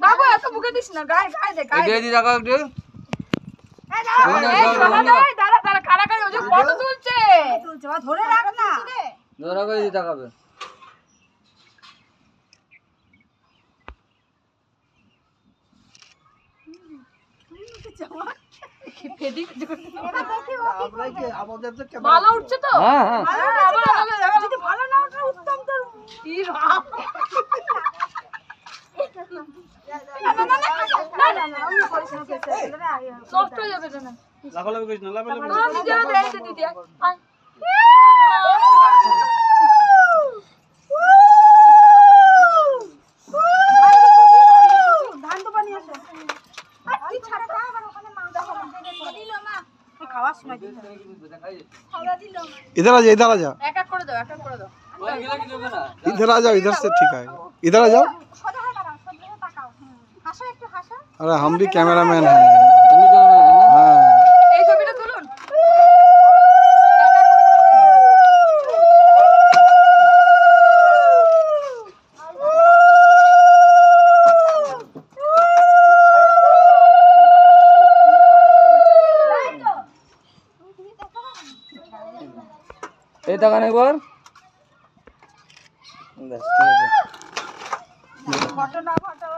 বাবু এত মুখে দিস না, গায়ে গায়ে দে, গায়ে দিয়ে দি টাকা একটু। দাঁড়া দাঁড়া, কারাকারি ওই যে ফটো তুলছে, ধরে রাখ না, ধরা করে দি টাকা বে। ভালো উঠছে তো? হ্যাঁ হ্যাঁ যদি ভালো না উঠে উত্তম তোর কি রাম। নষ্ট হয়ে যাবে না, লাফালাফি করিস না, লাফালাফি করিস না। নিজেরা দেখতে দিদি আয়। ধান তো পানি আসে কি ছাড়া দাও আর ওখানে মা দিল মা খাওয়ার সময় দিল খাওয়া দিল মা। इधर आ जा, इधर आ जा, এক এক করে দাও, এক এক করে দাও। इधर आ जाओ, इधर से ठीक है, इधर आ जाओ। সোজা হয়ে দাঁড়াও, সোজা হয়ে তাকাও, হাসো একটু হাসো। अरे हम भी कैमरामैन हैं। তুমি কেমন আছো? हाँ এই ছবিটা তুলুন। এই টাকা একবার ব্যাস ঠিক আছে। ফটো না ফটো